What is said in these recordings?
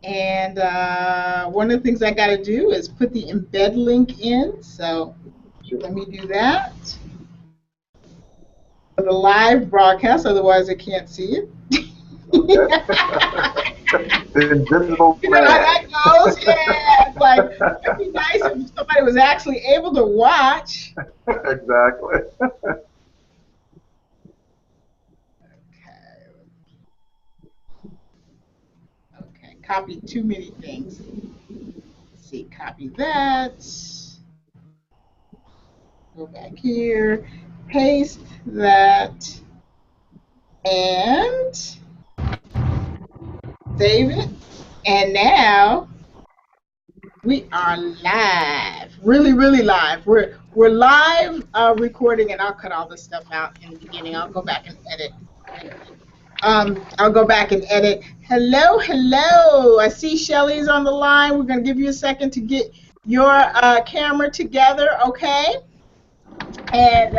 And one of the things I got to do is put the embed link in. So let me do that for the live broadcast. Otherwise, I can't see it. The invisible You know how that thread. goes? Yeah. It's like, it'd be nice if somebody was actually able to watch. Exactly. Okay. Okay. Copy too many things. Let's see. Copy that. Go back here. Paste that. And save it. And now we are live. Really, really live. We're live recording, and I'll cut all this stuff out in the beginning. I'll go back and edit. I'll go back and edit. Hello, hello. I see Shelly's on the line. We're going to give you a second to get your camera together, okay? And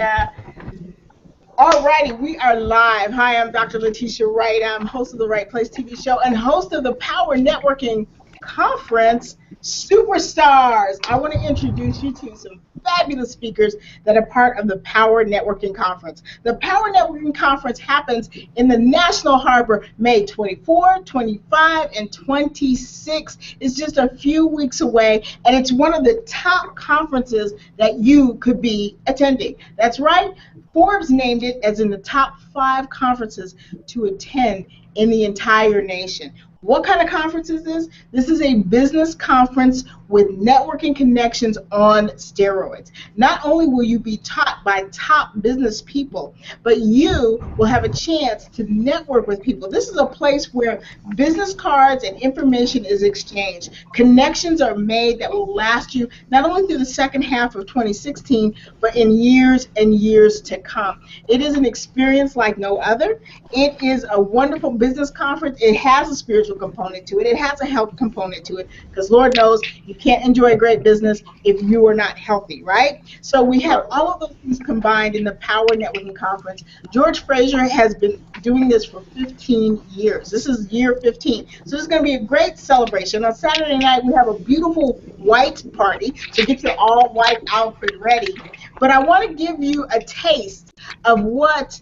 alrighty, we are live. Hi, I'm Dr. Letitia Wright. I'm host of the Right Place TV show and host of the Power Networking Conference, Superstars. I want to introduce you to some fabulous speakers that are part of the Power Networking Conference. The Power Networking Conference happens in the National Harbor May 24, 25, and 26. It's just a few weeks away, and it's one of the top conferences that you could be attending. That's right. Forbes named it as in the top 5 conferences to attend in the entire nation. What kind of conference is this? This is a business conference with networking connections on steroids. Not only will you be taught by top business people, but you will have a chance to network with people. This is a place where business cards and information is exchanged. Connections are made that will last you not only through the second half of 2016, but in years and years to come. It is an experience like no other. It is a wonderful business conference. It has a spiritual component to it. It has a health component to it, because Lord knows you can't enjoy a great business if you are not healthy, right? So we have all of those things combined in the Power Networking Conference. George Fraser has been doing this for 15 years. This is year 15. So this is going to be a great celebration. On Saturday night, we have a beautiful white party, so get your all white outfit ready. But I want to give you a taste of what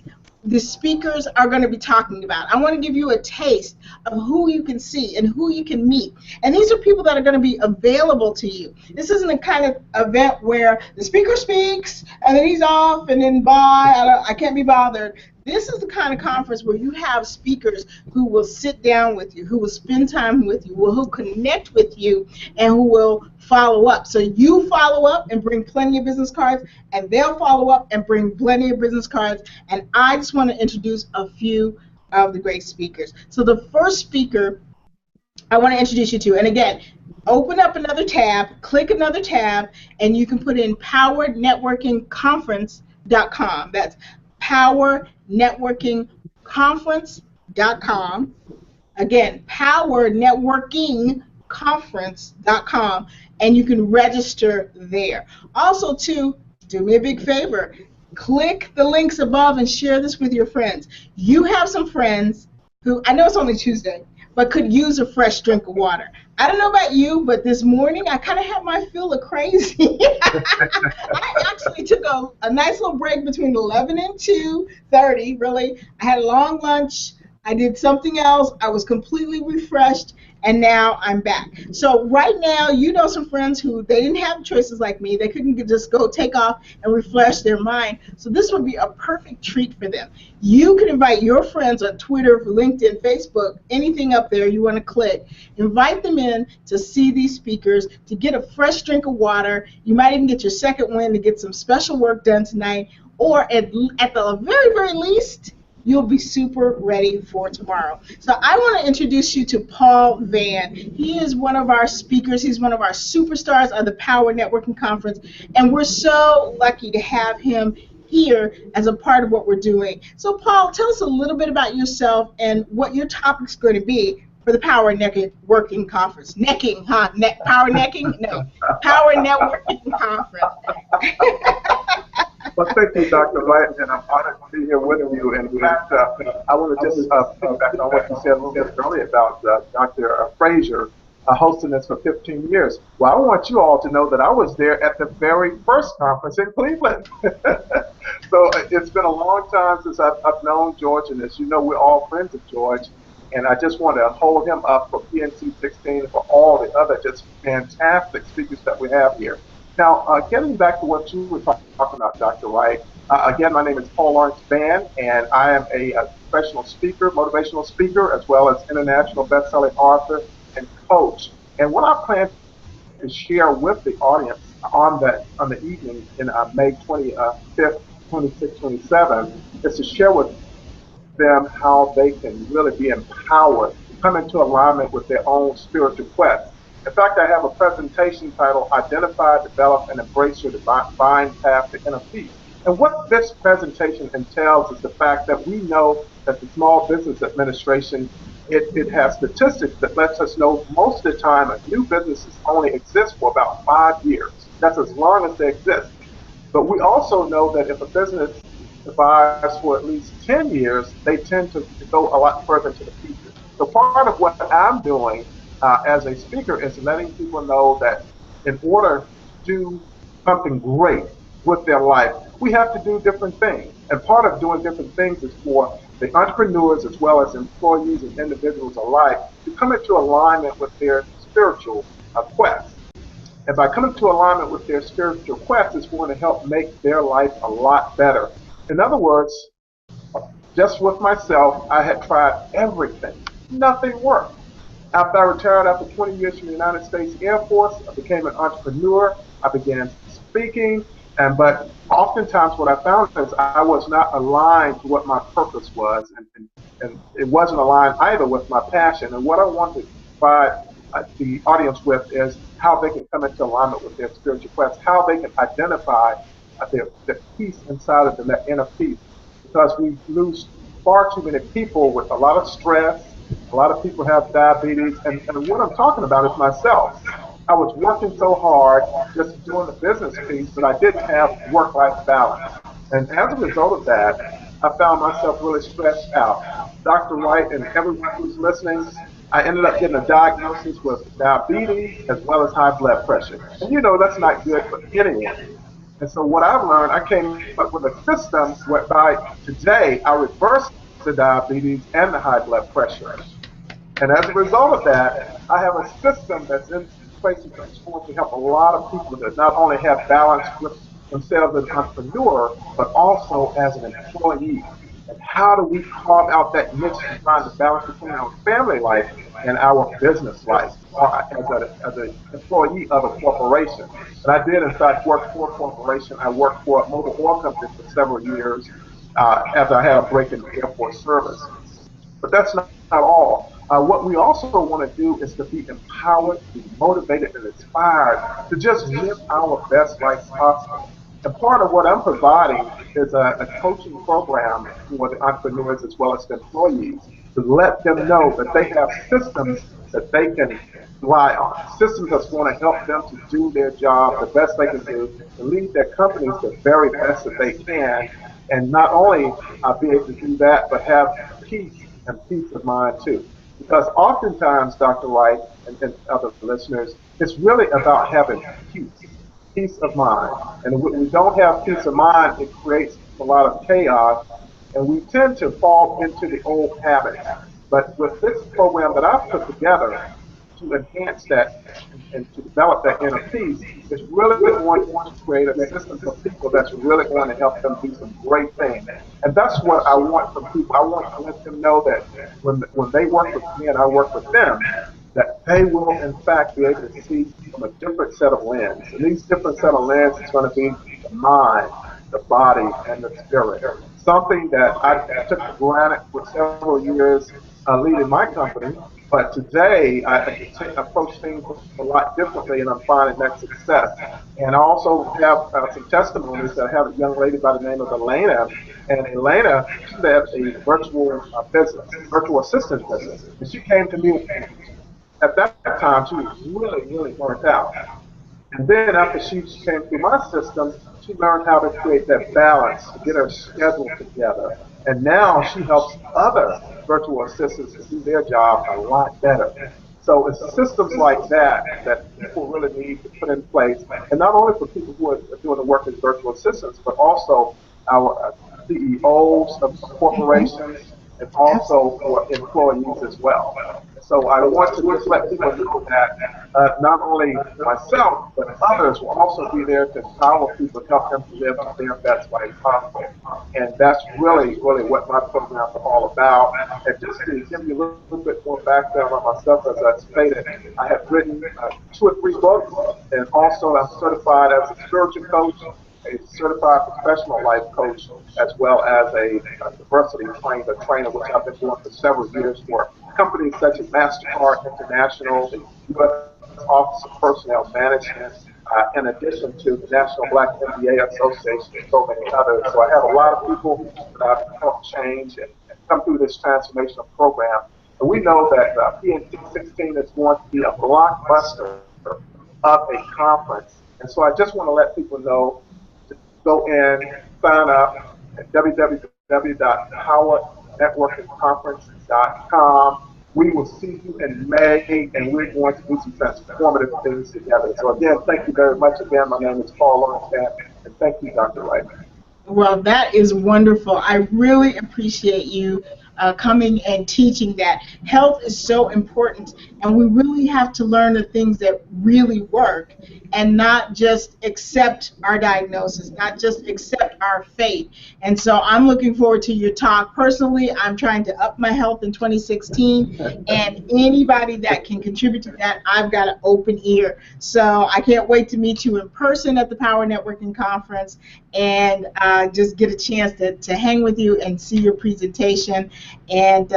the speakers are going to be talking about. I want to give you a taste of who you can see and who you can meet. And these are people that are going to be available to you. This isn't a kind of event where the speaker speaks and then he's off and then bye, I can't be bothered. This is the kind of conference where you have speakers who will sit down with you, who will spend time with you, who will connect with you, and who will follow up. So you follow up and bring plenty of business cards, and they'll follow up and bring plenty of business cards. And I just want to introduce a few of the great speakers. So the first speaker I want to introduce you to, and again, open up another tab, click another tab, and you can put in powernetworkingconference.com. That's powernetworkingconference.com. Again, powernetworkingconference.com, and you can register there. Also, too, do me a big favor. Click the links above and share this with your friends. You have some friends who, I know it's only Tuesday, but could use a fresh drink of water. I don't know about you, but this morning I kind of had my fill of crazy. I actually took a nice little break between 11 and 2:30, really. I had a long lunch. I did something else. I was completely refreshed, and now I'm back. So right now, you know some friends who they didn't have choices like me. They couldn't just go take off and refresh their mind. So this would be a perfect treat for them. You can invite your friends on Twitter, LinkedIn, Facebook, anything up there you want to click. Invite them in to see these speakers, to get a fresh drink of water. You might even get your second win to get some special work done tonight, or at the very, very least, you'll be super ready for tomorrow. So I want to introduce you to Paul Vann. He is one of our speakers. He's one of our superstars of the Power Networking Conference, and we're so lucky to have him here as a part of what we're doing. So Paul, tell us a little bit about yourself and what your topic's going to be for the Power Networking Conference. Necking, huh? Power necking? No. Power Networking Conference. Well, thank you, Dr. Wright, and I'm honored to be here with you. In fact, I want to just piggyback on what you said a little bit earlier about Dr. Frazier hosting this for 15 years. Well, I want you all to know that I was there at the very first conference in Cleveland. So it's been a long time since I've known George, and as you know, we're all friends of George. And I just want to hold him up for PNC 16 and for all the other just fantastic speakers that we have here. Now, getting back to what you were talking about, Dr. Wright, again, my name is Paul Lawrence Vann, and I am a professional speaker, motivational speaker, as well as international best-selling author and coach. And what I plan to share with the audience on the evening in May 25th, 26, 27, is to share with them how they can really be empowered to come into alignment with their own spiritual quest. In fact, I have a presentation titled Identify, Develop, and Embrace Your Divine Path to Inner Peace. And what this presentation entails is the fact that we know that the Small Business Administration, it has statistics that lets us know most of the time a new businesses only exist for about 5 years. That's as long as they exist. But we also know that if a business survives for at least 10 years, they tend to go a lot further into the future. So part of what I'm doing as a speaker is letting people know that in order to do something great with their life, we have to do different things. And part of doing different things is for the entrepreneurs as well as employees and individuals alike to come into alignment with their spiritual quest. And by coming to alignment with their spiritual quest, it's going to help make their life a lot better. In other words, just with myself, I had tried everything. Nothing worked. After I retired after 20 years from the United States Air Force, I became an entrepreneur. I began speaking, but oftentimes what I found is I was not aligned to what my purpose was, and it wasn't aligned either with my passion. And what I want to provide the audience with is how they can come into alignment with their spiritual quest, how they can identify their peace inside of them, that inner peace. Because we lose far too many people with a lot of stress. A lot of people have diabetes, and what I'm talking about is myself. I was working so hard just doing the business piece, but I didn't have work-life balance. And as a result of that, I found myself really stressed out. Dr. Wright and everyone who's listening, I ended up getting a diagnosis with diabetes as well as high blood pressure. And you know that's not good for anyone. And so what I've learned, I came up with a system whereby today I reverse the diabetes and the high blood pressure. And as a result of that, I have a system that's in place that's going to help a lot of people that not only have balance with themselves as an entrepreneur, but also as an employee. And how do we carve out that niche and find the balance between our family life and our business life or as an employee of a corporation? And I did, in fact, work for a corporation. I worked for a mobile oil company for several years after I had a break in the Air Force service. But that's not all. What we also want to do is to be empowered, to be motivated and inspired to just live our best life possible. And part of what I'm providing is a coaching program for the entrepreneurs as well as the employees to let them know that they have systems that they can rely on, systems that's going to help them to do their job the best they can do, to lead their companies the very best that they can, and not only be able to do that, but have peace and peace of mind too. Because oftentimes, Dr. Wright and other listeners, it's really about having peace, peace of mind. And when we don't have peace of mind, it creates a lot of chaos, and we tend to fall into the old habits. But with this program that I've put together to enhance that and to develop that inner peace, is really going to create a system for people that's really going to help them do some great things. And that's what I want from people. I want to let them know that when they work with me and I work with them, that they will in fact be able to see from a different set of lens. And these different set of lens is going to be the mind, the body, and the spirit. Something that I took for granted for several years leading my company, but today I can approach things a lot differently, and I'm finding that success. And I also have some testimonies. I have a young lady by the name of Elena, and Elena, she led a virtual business, virtual assistant business, and she came to me at that time. She was really, really burnt out. And then after she came through my system, She learned how to create that balance, to get her schedule together. And now she helps other virtual assistants to do their job a lot better. So it's systems like that that people really need to put in place, and not only for people who are doing the work as virtual assistants, but also our CEOs of corporations and also for employees as well. So I want to just let people know that not only myself, but others will also be there to empower people, to help them to live their best life possible. And that's really, really what my programs are all about. And just to give you a little bit more background on myself, as I stated, I have written 2 or 3 books, and also I'm certified as a spiritual coach, a certified professional life coach, as well as a diversity trainer, which I've been doing for several years for companies such as MasterCard International, the U.S. Office of Personnel Management, in addition to the National Black MBA Association and so many others. So I have a lot of people that I've helped change and come through this transformational program. And we know that PNC 16 is going to be a blockbuster of a conference. And so I just want to let people know to go in, sign up at www.powernetworkingconference.com. We will see you in May, and we're going to do some transformative things together. So again, thank you very much. Again, my name is Paul Lawrence, and thank you, Dr. Wright. Well, that is wonderful. I really appreciate you coming and teaching that. Health is so important, and we really have to learn the things that really work and not just accept our diagnosis, not just accept our fate. And so I'm looking forward to your talk. Personally, I'm trying to up my health in 2016, and anybody that can contribute to that, I've got an open ear. So I can't wait to meet you in person at the Power Networking Conference and just get a chance to hang with you and see your presentation. And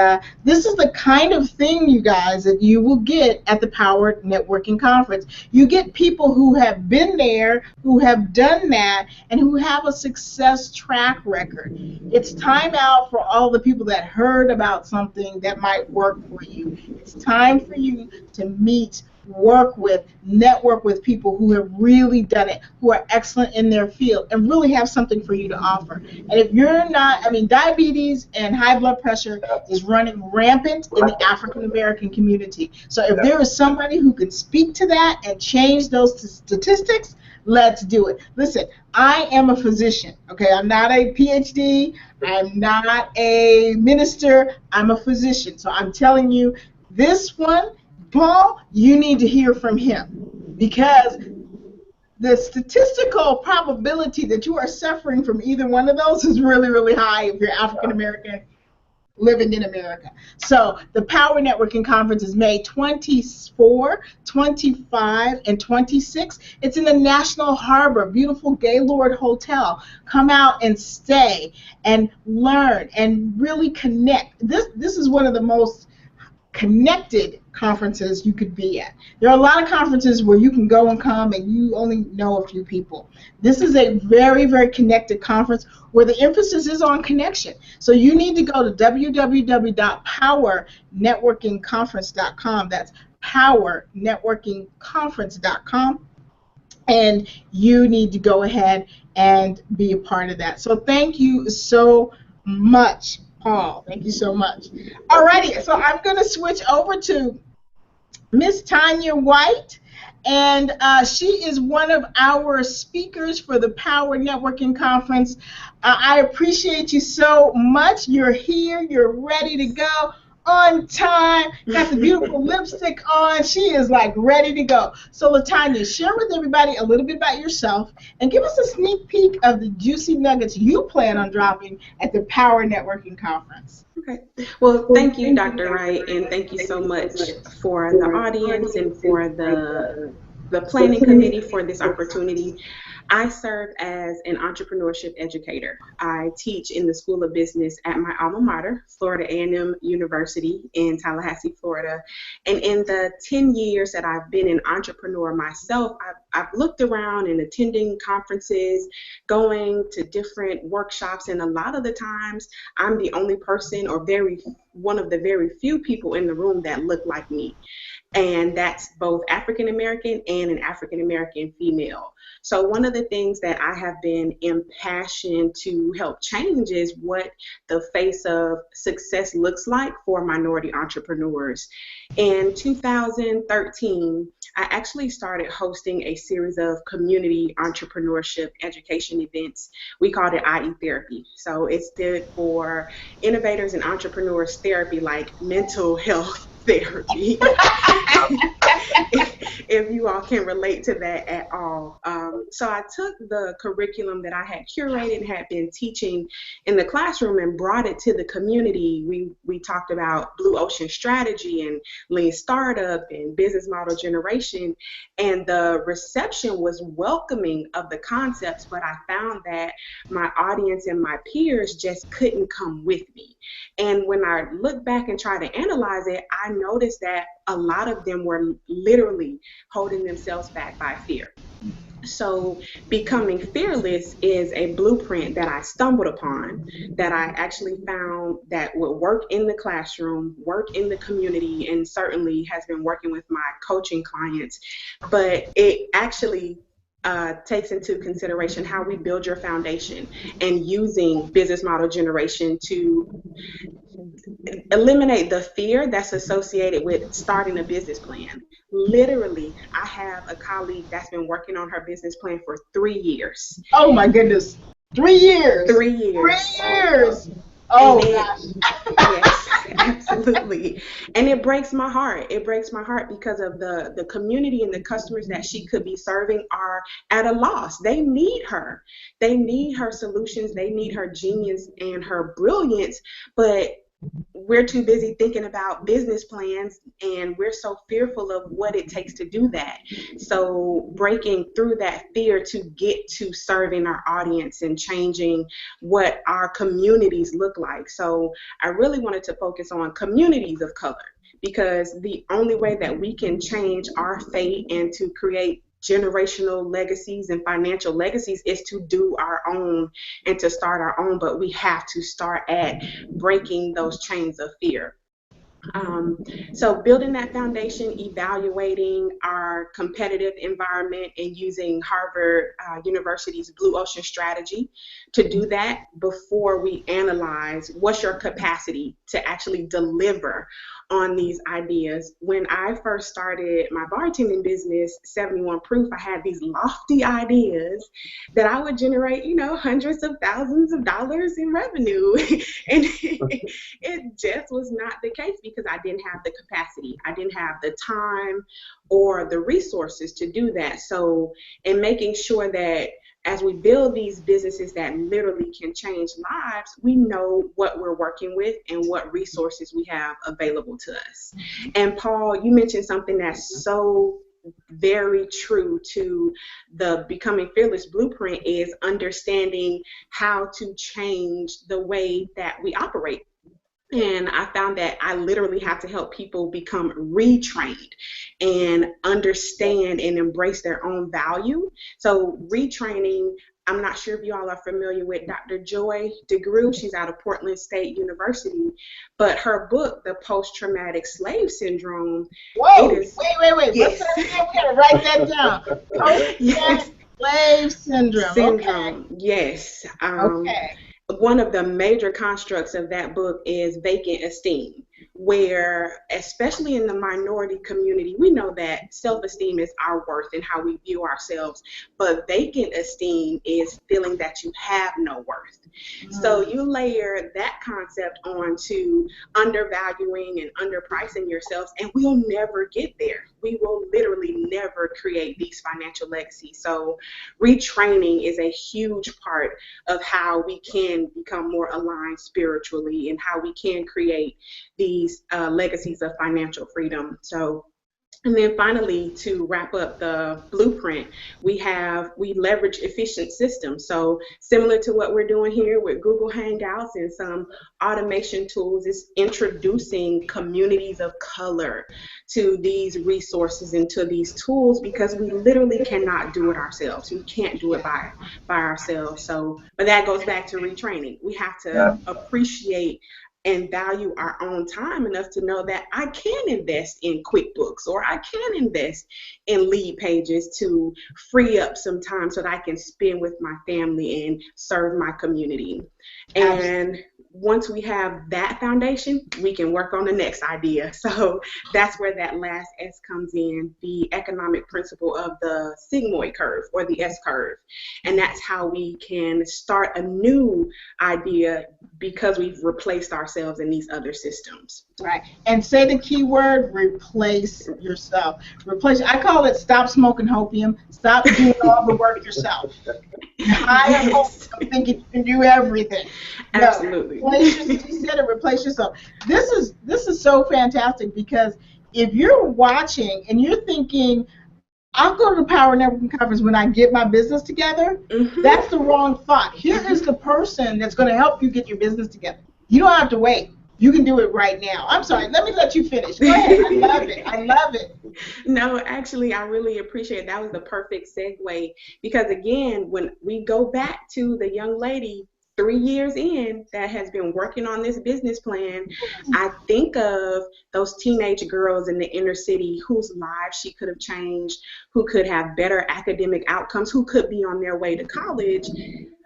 this is the kind of thing, you guys, that you will get at the Power Networking Conference. You get people who have been there, who have done that, and who have a success track record. It's time out for all the people that heard about something that might work for you. It's time for you to meet, work with, network with people who have really done it, who are excellent in their field, and really have something for you to offer. And if you're not, I mean, diabetes and high blood pressure is running rampant in the African American community. So if there is somebody who can speak to that and change those statistics, let's do it. Listen, I am a physician, okay? I'm not a PhD. I'm not a minister. I'm a physician. So I'm telling you, this one, Paul, you need to hear from him, because the statistical probability that you are suffering from either one of those is really, really high if you're African American living in America. So the Power Networking Conference is May 24, 25, and 26. It's in the National Harbor, beautiful Gaylord Hotel. Come out and stay and learn and really connect. This is one of the most connected conferences you could be at. There are a lot of conferences where you can go and come and you only know a few people. This is a very, very connected conference where the emphasis is on connection. So you need to go to www.powernetworkingconference.com. That's powernetworkingconference.com. And you need to go ahead and be a part of that. So thank you so much, Paul. Thank you so much. Alrighty, so I'm going to switch over to Miss Tanya White, and she is one of our speakers for the Power Networking Conference. I appreciate you so much. You're here. You're ready to go. On time, got the beautiful lipstick on. She is like ready to go. So LaTanya, share with everybody a little bit about yourself and give us a sneak peek of the juicy nuggets you plan on dropping at the Power Networking Conference. Okay. Well, thank you, Dr. Wright, and thank you so much for the audience and for the planning committee for this opportunity. I serve as an entrepreneurship educator. I teach in the School of Business at my alma mater, Florida A&M University in Tallahassee, Florida. And in the 10 years that I've been an entrepreneur myself, I've looked around and attending conferences, going to different workshops, and a lot of the times I'm the only person or one of the very few people in the room that look like me. And that's both African American and an African American female. So one of the the things that I have been impassioned to help change is what the face of success looks like for minority entrepreneurs. In 2013, I actually started hosting a series of community entrepreneurship education events. We called it IE Therapy. So it stood for Innovators and Entrepreneurs Therapy, like mental health therapy. If you all can relate to that at all. So I took the curriculum that I had curated and had been teaching in the classroom and brought it to the community. We talked about blue ocean strategy and lean startup and business model generation, and the reception was welcoming of the concepts, but I found that my audience and my peers just couldn't come with me. And when I look back and try to analyze it, I noticed that a lot of them were literally holding themselves back by fear. So, becoming fearless is a blueprint that I stumbled upon, that I actually found that would work in the classroom, work in the community, and certainly has been working with my coaching clients. But it actually takes into consideration how we build your foundation and using business model generation to eliminate the fear that's associated with starting a business plan. Literally, I have a colleague that's been working on her business plan for 3 years. Oh my goodness. 3 years. 3 years. 3 years. Oh gosh. Yes, absolutely. And it breaks my heart. It breaks my heart because of the community and the customers that she could be serving are at a loss. They need her. They need her solutions. They need her genius and her brilliance. But we're too busy thinking about business plans and we're so fearful of what it takes to do that. So breaking through that fear to get to serving our audience and changing what our communities look like. So I really wanted to focus on communities of color, because the only way that we can change our fate and to create generational legacies and financial legacies is to do our own and to start our own, but we have to start at breaking those chains of fear. So building that foundation, evaluating our competitive environment, and using Harvard University's Blue Ocean strategy to do that before we analyze what's your capacity to actually deliver on these ideas. When I first started my bartending business, 71 Proof, I had these lofty ideas that I would generate, hundreds of thousands of dollars in revenue. And it just was not the case because I didn't have the capacity. I didn't have the time or the resources to do that. So, in making sure that as we build these businesses that literally can change lives, we know what we're working with and what resources we have available to us. And Paul, you mentioned something that's so very true to the Becoming Fearless blueprint is understanding how to change the way that we operate. And I found that I literally have to help people become retrained and understand and embrace their own value. So retraining, I'm not sure if you all are familiar with Dr. Joy DeGruy. She's out of Portland State University, but her book, The Post-Traumatic Slave Syndrome. Whoa, it is, wait. Yes. What's that again? We gotta write that down. Yes. Slave syndrome. Okay. Yes. Okay. One of the major constructs of that book is vacant esteem, where, especially in the minority community, we know that self-esteem is our worth and how we view ourselves, but vacant esteem is feeling that you have no worth. So you layer that concept onto undervaluing and underpricing yourselves, and we'll never get there. We will literally never create these financial legacies. So retraining is a huge part of how we can become more aligned spiritually and how we can create these legacies of financial freedom. So, and then finally, to wrap up the blueprint, we leverage efficient systems. So similar to what we're doing here with Google Hangouts and some automation tools, is introducing communities of color to these resources and to these tools, because we literally cannot do it ourselves. We can't do it by ourselves. So, but that goes back to retraining. We have to appreciate and value our own time enough to know that I can invest in QuickBooks, or I can invest in lead pages to free up some time so that I can spend with my family and serve my community. And once we have that foundation, we can work on the next idea. So that's where that last S comes in, the economic principle of the sigmoid curve, or the S curve. And that's how we can start a new idea because we've replaced ourselves in these other systems. Right. And say the key word: replace yourself. Replace. I call it stop smoking opium. Stop doing all the work yourself. Hire folks thinking you can do everything. Absolutely. No, you said it. Replace yourself. This is so fantastic, because if you're watching and you're thinking, I'll go to the Power Networking Conference when I get my business together, that's the wrong thought. Here is the person that's going to help you get your business together. You don't have to wait. You can do it right now. I'm sorry. Let me let you finish. Go ahead. I love it. I love it. No, actually, I really appreciate it. That was the perfect segue, because, again, when we go back to the young lady 3 years in that has been working on this business plan, I think of those teenage girls in the inner city whose lives she could have changed, who could have better academic outcomes, who could be on their way to college.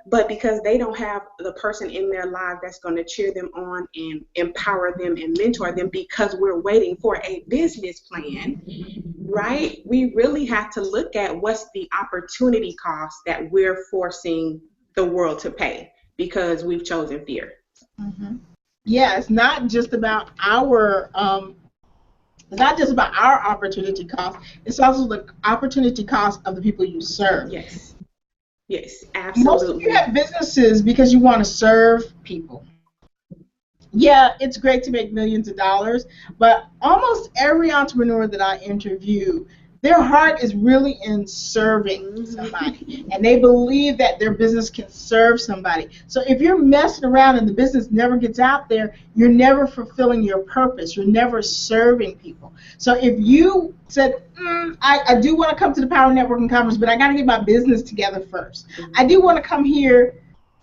But because they don't have the person in their life that's going to cheer them on and empower them and mentor them, because we're waiting for a business plan, right? We really have to look at what's the opportunity cost that we're forcing the world to pay because we've chosen fear. Yeah, it's not just about our opportunity cost. It's also the opportunity cost of the people you serve. Yes, absolutely. Most of you have businesses because you want to serve people. Yeah, it's great to make millions of dollars, but almost every entrepreneur that I interview, their heart is really in serving somebody, and they believe that their business can serve somebody. So if you're messing around and the business never gets out there, you're never fulfilling your purpose. You're never serving people. So if you said, I do want to come to the Power Networking Conference, but I got to get my business together first. I do want to come here,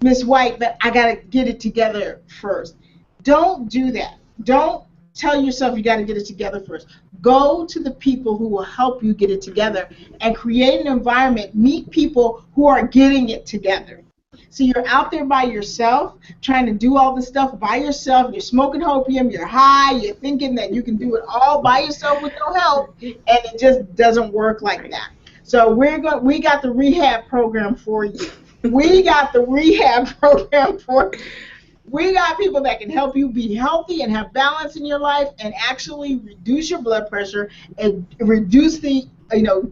Miss White, but I got to get it together first. Don't do that. Don't tell yourself you got to get it together first. Go to the people who will help you get it together and create an environment. Meet people who are getting it together. So you're out there by yourself trying to do all this stuff by yourself. You're smoking opium. You're high. You're thinking that you can do it all by yourself with no help, and it just doesn't work like that. So we got the rehab program for you. We got the rehab program for you. We got people that can help you be healthy and have balance in your life and actually reduce your blood pressure and reduce the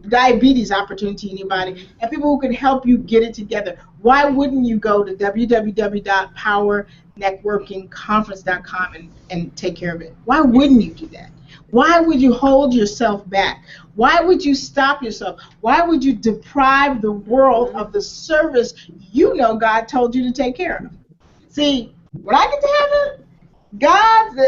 diabetes opportunity in your body, and people who can help you get it together. Why wouldn't you go to www.powernetworkingconference.com and take care of it? Why wouldn't you do that? Why would you hold yourself back? Why would you stop yourself? Why would you deprive the world of the service God told you to take care of? See, when I get to heaven,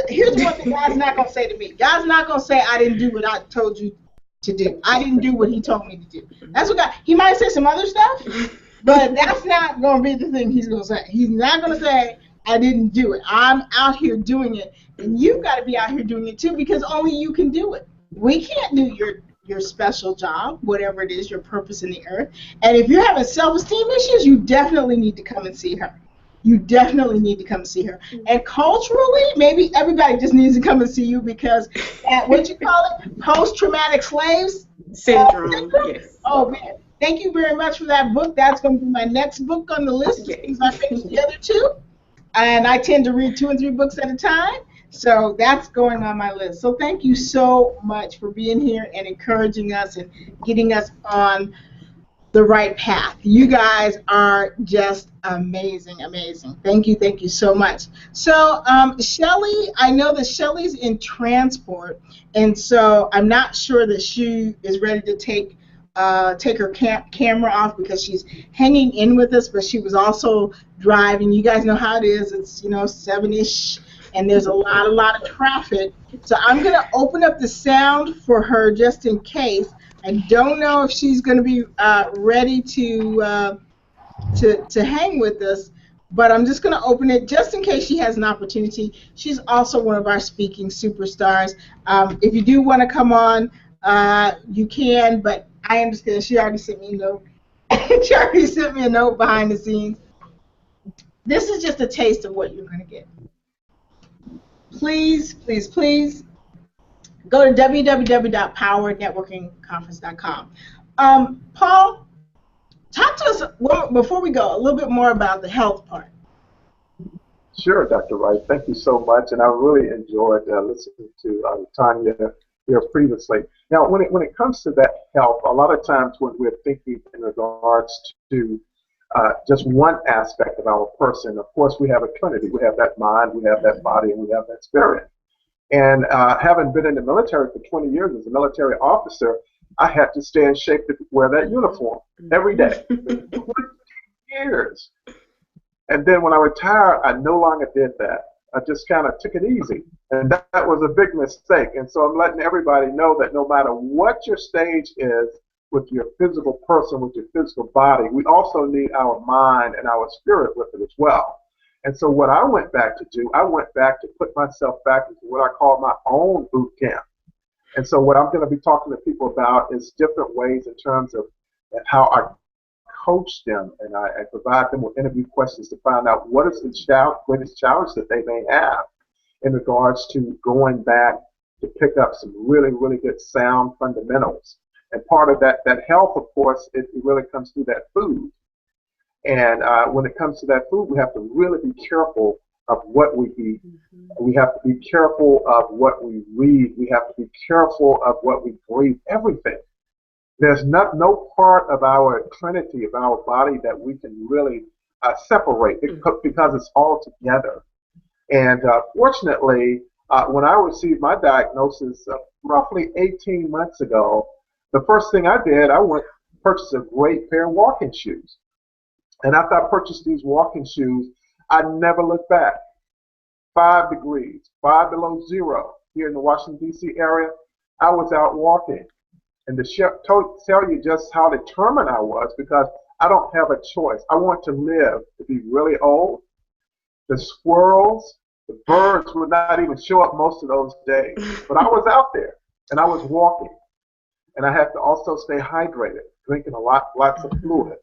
here's one thing God's not going to say to me. God's not going to say, I didn't do what I told you to do. I didn't do what he told me to do. That's what he might say some other stuff, but that's not going to be the thing he's going to say. He's not going to say, I didn't do it. I'm out here doing it, and you've got to be out here doing it too, because only you can do it. We can't do your special job, whatever it is, your purpose in the earth. And if you're having self-esteem issues, you definitely need to come and see her. You definitely need to come and see her. And culturally, maybe everybody just needs to come and see you, because what you call it, post-traumatic slaves syndrome. Yes. Oh man, thank you very much for that book. That's going to be my next book on the list, because I finished the other two, and I tend to read 2 and 3 books at a time. So that's going on my list. So thank you so much for being here and encouraging us and getting us on the right path. You guys are just amazing, amazing. Thank you so much. So Shelly, I know that Shelly's in transport, and so I'm not sure that she is ready to take her camera off, because she's hanging in with us, but she was also driving. You guys know how it is. It's 7-ish, and there's a lot of traffic. So I'm going to open up the sound for her just in case. I don't know if she's going to be ready to hang with us, but I'm just going to open it just in case she has an opportunity. She's also one of our speaking superstars. If you do want to come on, you can, but I understand she already sent me a note. She already sent me a note behind the scenes. This is just a taste of what you're going to get. Please, please, please go to www.powernetworkingconference.com. Paul, talk to us, before we go, a little bit more about the health part. Sure, Dr. Wright. Thank you so much, and I really enjoyed listening to Tanya here previously. Now, when it comes to that health, a lot of times when we're thinking in regards to just one aspect of our person, of course, we have a trinity. We have that mind, we have that body, and we have that spirit. And having been in the military for 20 years as a military officer, I had to stay in shape to wear that uniform every day for 20 years. And then when I retired, I no longer did that. I just kind of took it easy. And that was a big mistake. And so I'm letting everybody know that no matter what your stage is with your physical person, with your physical body, we also need our mind and our spirit with it as well. And so what I went back to do, I went back to put myself back into what I call my own boot camp. And so what I'm going to be talking to people about is different ways in terms of how I coach them, and I provide them with interview questions to find out what is the greatest challenge that they may have in regards to going back to pick up some really, really good sound fundamentals. And part of that health, of course, it really comes through that food. And when it comes to that food, we have to really be careful of what we eat. We have to be careful of what we read. We have to be careful of what we breathe, everything. There's no part of our trinity, of our body, that we can really separate because it's all together. And fortunately, when I received my diagnosis roughly 18 months ago, the first thing I did, I went and purchased a great pair of walking shoes. And after I purchased these walking shoes, I never looked back. 5 degrees, 5 below zero here in the Washington, D.C. area, I was out walking. And to tell you just how determined I was, because I don't have a choice. I want to live to be really old. The squirrels, the birds would not even show up most of those days. But I was out there, and I was walking. And I had to also stay hydrated, drinking lots of fluid.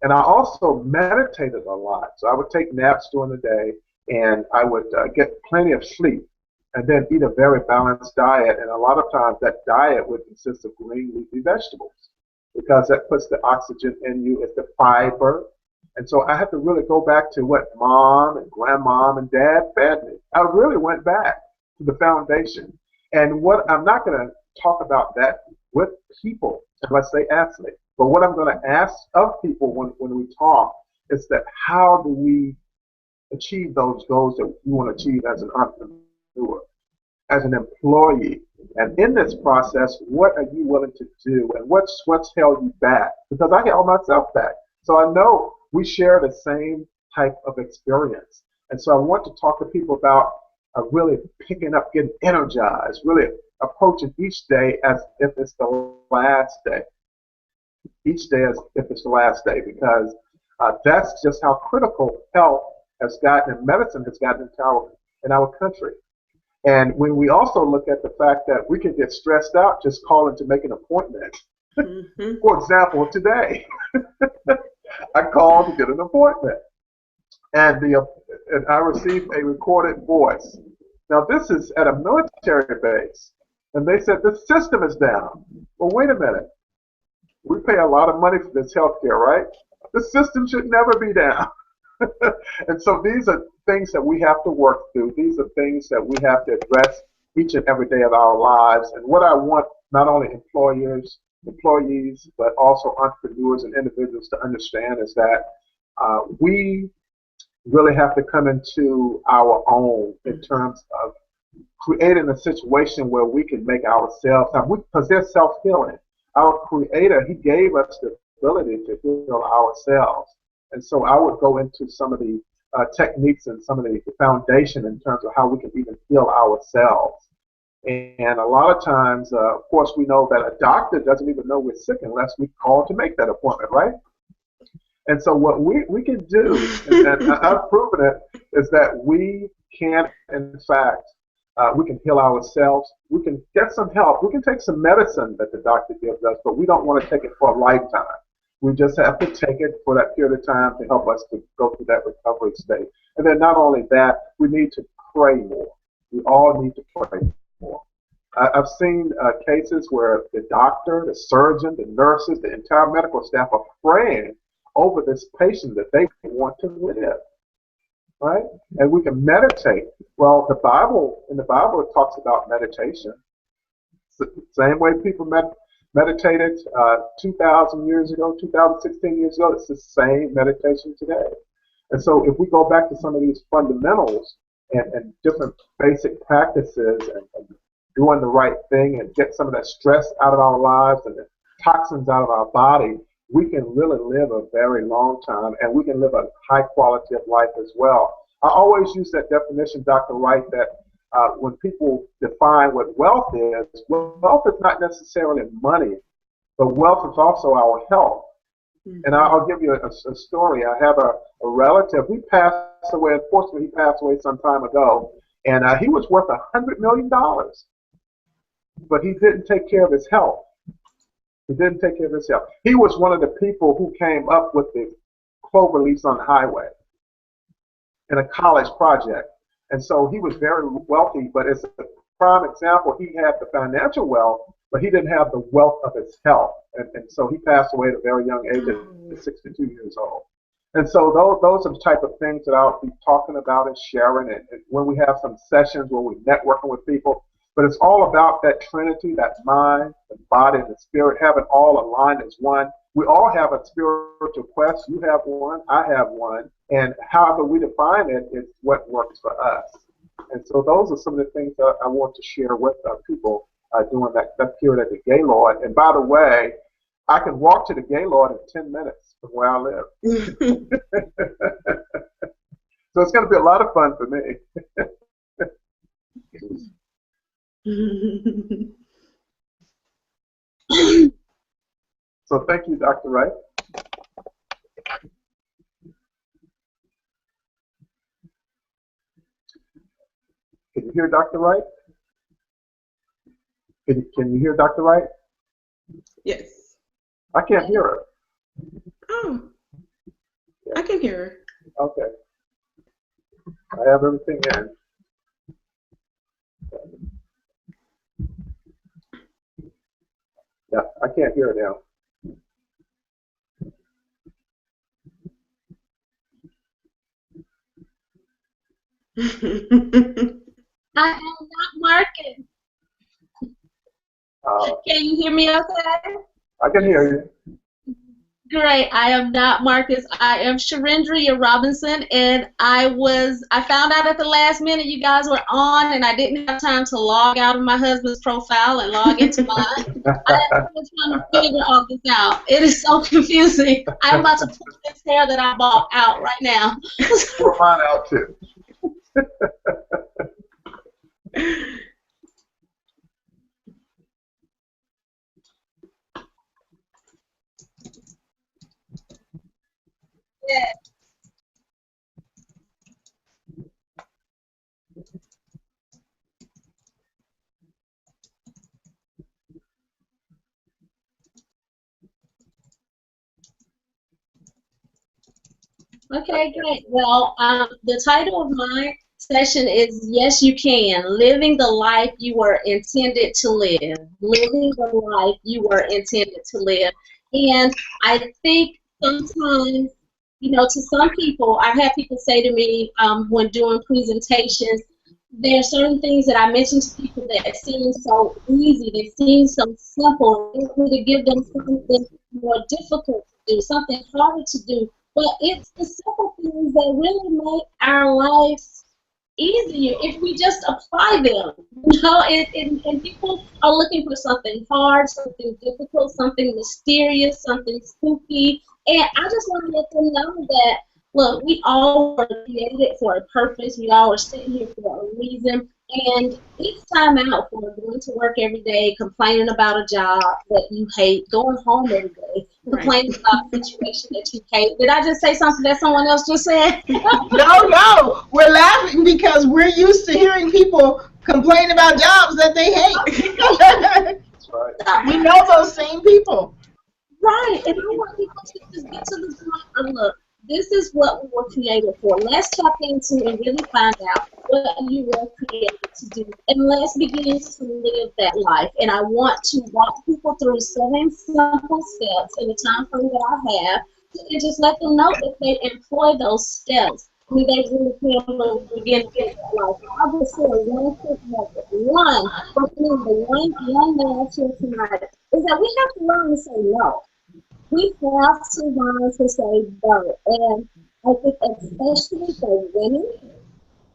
And I also meditated a lot. So I would take naps during the day, and I would get plenty of sleep, and then eat a very balanced diet. And a lot of times that diet would consist of green leafy vegetables, because that puts the oxygen in you, it's the fiber. And so I had to really go back to what mom and grandmom and dad fed me. I really went back to the foundation. And what I'm not going to talk about that with people unless they ask me. But what I'm going to ask of people when we talk is that how do we achieve those goals that you want to achieve as an entrepreneur, as an employee? And in this process, what are you willing to do, and what's held you back? Because I held myself back. So I know we share the same type of experience. And so I want to talk to people about really picking up, getting energized, really approaching each day as if it's the last day. Each day as if it's the last day, because that's just how critical health has gotten and medicine has gotten in our country. And when we also look at the fact that we can get stressed out just calling to make an appointment. For example, today, I called to get an appointment, and I received a recorded voice. Now, this is at a military base, and they said the system is down. Well, wait a minute. We pay a lot of money for this health care, right? The system should never be down. And so these are things that we have to work through. These are things that we have to address each and every day of our lives. And what I want not only employees, but also entrepreneurs and individuals to understand is that we really have to come into our own in terms of creating a situation where we can make ourselves happy, because there's self-healing. Our Creator, He gave us the ability to heal ourselves. And so I would go into some of the techniques and some of the foundation in terms of how we can even heal ourselves. And a lot of times, of course, we know that a doctor doesn't even know we're sick unless we call to make that appointment, right? And so what we can do, and I've proven it, is that we can, in fact, we can heal ourselves. We can get some help. We can take some medicine that the doctor gives us, but we don't want to take it for a lifetime. We just have to take it for that period of time to help us to go through that recovery state. And then not only that, we need to pray more. We all need to pray more. I've seen cases where the doctor, the surgeon, the nurses, the entire medical staff are praying over this patient that they want to live, right? And we can meditate. Well, in the Bible, it talks about meditation. Same way people meditated 2,000 years ago, 2016 years ago, it's the same meditation today. And so if we go back to some of these fundamentals and different basic practices and doing the right thing and get some of that stress out of our lives and the toxins out of our body, we can really live a very long time, and we can live a high quality of life as well. I always use that definition, Dr. Wright, that when people define what wealth is not necessarily money, but wealth is also our health. Mm-hmm. And I'll give you a story. I have a relative. He passed away. Unfortunately, he passed away some time ago, and he was worth $100 million, but he didn't take care of his health. He didn't take care of his health. He was one of the people who came up with the clover leaves on the highway in a college project. And so he was very wealthy, but as a prime example, he had the financial wealth, but he didn't have the wealth of his health. And so he passed away at a very young age, at 62 years old. And so those are the type of things that I'll be talking about and sharing. And when we have some sessions where we're networking with people, but it's all about that trinity, that mind, the body, and the spirit, having all aligned as one. We all have a spiritual quest. You have one, I have one, and however we define it is what works for us. And so those are some of the things that I want to share with people during that period at the Gaylord. And by the way, I can walk to the Gaylord in 10 minutes from where I live. So it's going to be a lot of fun for me. So thank you, Dr. Wright. Can you hear Dr. Wright? Can you hear Dr. Wright? Yes. I can't hear her. Oh, yeah. I can hear her. Okay. I have everything in. Yeah, I can't hear it now. I am not Marcus. Can you hear me okay? I can hear you. Great. I am not Marcus. I am Sharindria Robinson, and I found out at the last minute you guys were on, and I didn't have time to log out of my husband's profile and log into mine. I'm trying to figure all this out. It is so confusing. I'm about to pull this hair that I bought out right now. Pull mine out too. Yeah. Okay, great. Well, the title of my session is Yes, You Can, Living the Life You Were Intended to Live. Living the life you were intended to live. And I think sometimes, you know, to some people, I've had people say to me when doing presentations, there are certain things that I mention to people that seem so easy, they seem so simple. I want me to give them something more difficult to do, something harder to do. But it's the simple things that really make our lives easier if we just apply them. You know, and people are looking for something hard, something difficult, something mysterious, something spooky. And I just want to let them know that, look, we all were created for a purpose. We all are sitting here for a reason. And it's time out for going to work every day, complaining about a job that you hate, going home every day, complaining about a situation that you hate. Did I just say something that someone else just said? No, we're laughing because we're used to hearing people complain about jobs that they hate. That's right. We know those same people. Right, and I want people to just get to the point of, look, this is what we were created for. Let's tap into and really find out what you were created to do, and let's begin to live that life. And I want to walk people through 7 simple steps in the time frame that I have, and just let them know if they employ those steps, I mean, they really can begin to live that life. I'll just share one quick nugget. One, for me, the one thing tonight is that we have to learn to say no. We have to learn to say no. And I think especially for women,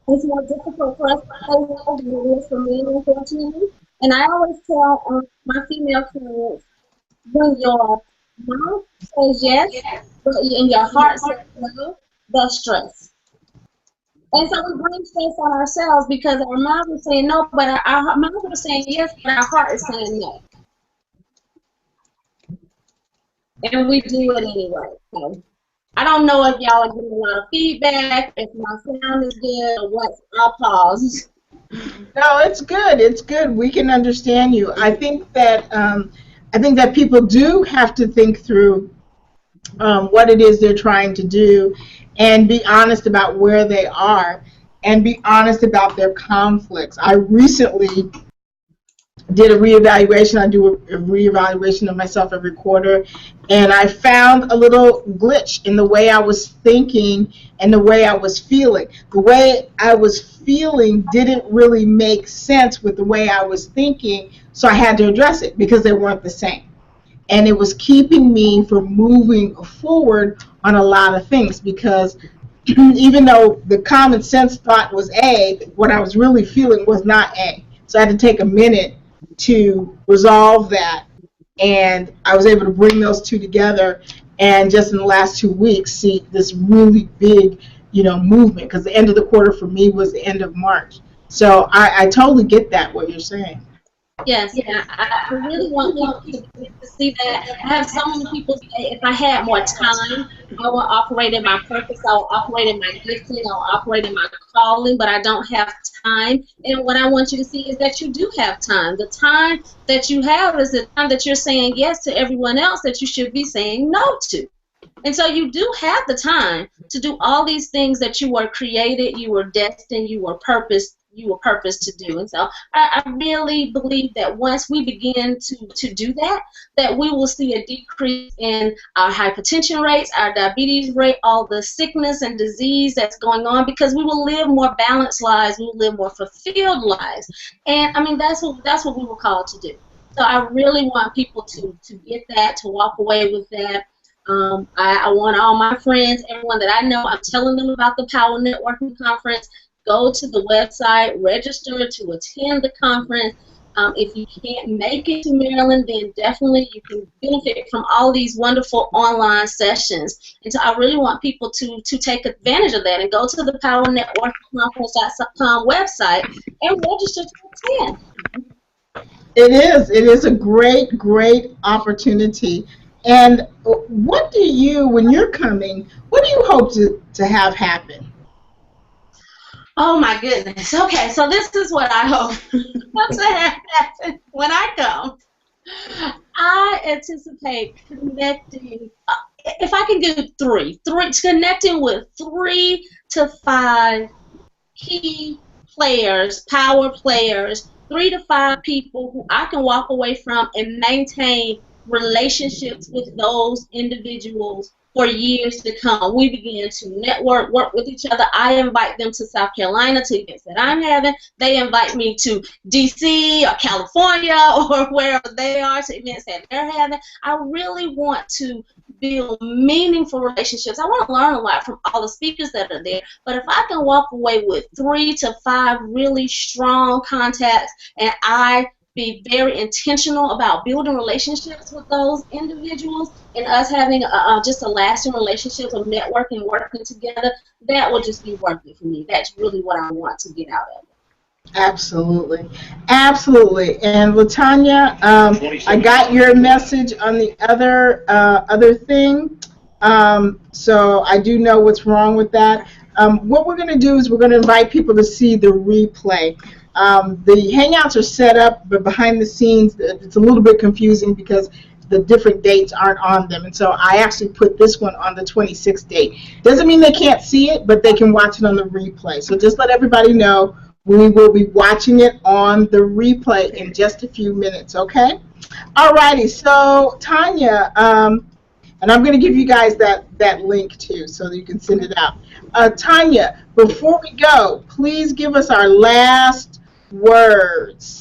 it's more difficult for us to say no than it is for men, unfortunately. And I always tell my female clients, when your mouth says yes, but in your heart says no, that's stress. And so we bring stress on ourselves because our mouth is saying no, but our mouth is saying yes, but our heart is saying no. And we do it anyway. So I don't know if y'all are getting a lot of feedback, if my sound is good or what. I'll pause. No, it's good. It's good. We can understand you. I think that people do have to think through what it is they're trying to do, and be honest about where they are, and be honest about their conflicts. I recently did a reevaluation. I do a reevaluation of myself every quarter, and I found a little glitch in the way I was thinking and the way I was feeling. The way I was feeling didn't really make sense with the way I was thinking, so I had to address it because they weren't the same. And it was keeping me from moving forward on a lot of things because even though the common sense thought was A, what I was really feeling was not A. So I had to take a minute to resolve that, and I was able to bring those two together, and just in the last 2 weeks see this really big, movement, because the end of the quarter for me was the end of March. So I totally get that, what you're saying. Yes, yeah, I really want people to see that. I have so many people say, if I had more time, I will operate in my purpose, I will operate in my gifting, I will operate in my calling, but I don't have time. And what I want you to see is that you do have time. The time that you have is the time that you're saying yes to everyone else that you should be saying no to. And so you do have the time to do all these things that you were created, you were destined, you were purposed to do. And so I really believe that once we begin to do that, that we will see a decrease in our hypertension rates, our diabetes rate, all the sickness and disease that's going on, because we will live more balanced lives, we will live more fulfilled lives. And I mean, that's what we were called to do. So I really want people to get that, to walk away with that. I want all my friends, everyone that I know, I'm telling them about the Power Networking Conference. Go to the website, register to attend the conference. If you can't make it to Maryland, then definitely you can benefit from all these wonderful online sessions. And so I really want people to take advantage of that and go to the PowerNetworkingConference.com website and register to attend. It is a great opportunity. And what do you, when you're coming, what do you hope to have happen? Oh my goodness. Okay, so this is what I hope to happen when I come. I anticipate connecting, if I can do three, connecting with 3 to 5 key players, power players, 3 to 5 people who I can walk away from and maintain relationships with those individuals for years to come. We begin to network, work with each other. I invite them to South Carolina to events that I'm having. They invite me to DC or California or wherever they are to events that they're having. I really want to build meaningful relationships. I want to learn a lot from all the speakers that are there. But if I can walk away with 3 to 5 really strong contacts, and I be very intentional about building relationships with those individuals and us having just a lasting relationship of networking, working together, that will just be worth it for me. That's really what I want to get out of it. Absolutely, absolutely. And Latanya, I got your message on the other thing, so I do know what's wrong with that. What we're going to do is we're going to invite people to see the replay. The Hangouts are set up, but behind the scenes, it's a little bit confusing because the different dates aren't on them. And so I actually put this one on the 26th date. Doesn't mean they can't see it, but they can watch it on the replay. So just let everybody know we will be watching it on the replay in just a few minutes, okay? All righty, so Tanya, and I'm going to give you guys that link too so that you can send it out. Tanya, before we go, please give us our last words.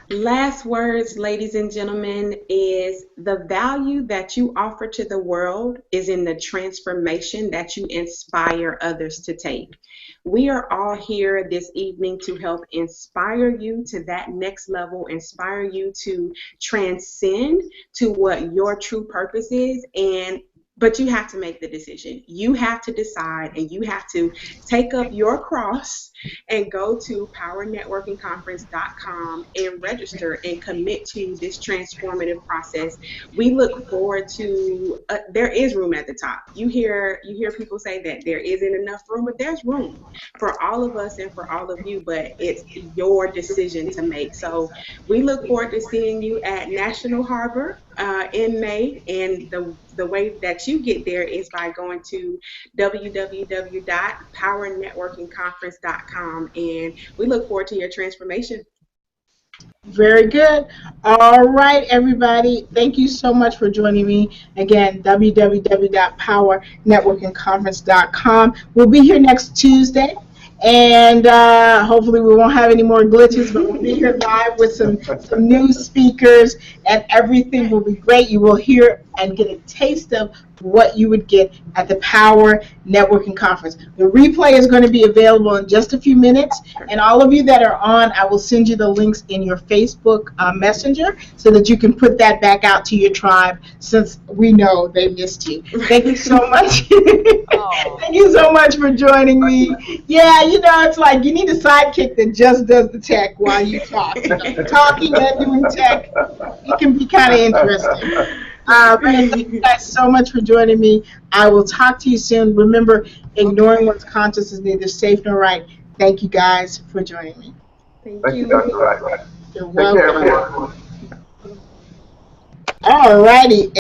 Last words, ladies and gentlemen, is the value that you offer to the world is in the transformation that you inspire others to take. We are all here this evening to help inspire you to that next level, inspire you to transcend to what your true purpose is, but you have to make the decision. You have to decide, and you have to take up your cross and go to powernetworkingconference.com and register and commit to this transformative process. We look forward to, there is room at the top. You hear people say that there isn't enough room, but there's room for all of us and for all of you, but it's your decision to make. So we look forward to seeing you at National Harbor in May, and the way that you get there is by going to www.powernetworkingconference.com, and we look forward to your transformation. Very good. All right, everybody. Thank you so much for joining me. Again, www.powernetworkingconference.com. We'll be here next Tuesday, and hopefully we won't have any more glitches, but we'll be here live with some new speakers, and everything will be great. You will hear and get a taste of what you would get at the Power Networking Conference. The replay is going to be available in just a few minutes, and all of you that are on, I will send you the links in your Facebook Messenger so that you can put that back out to your tribe, since we know they missed you. Thank you so much. Thank you so much for joining me. Yeah, it's like you need a sidekick that just does the tech while you talk. Talking and doing tech, it can be kind of interesting. Thank you guys so much for joining me. I will talk to you soon. Remember, ignoring one's conscience is neither safe nor right. Thank you guys for joining me. Thank you. Dr. Wright. You're Take care, welcome. everyone. All righty.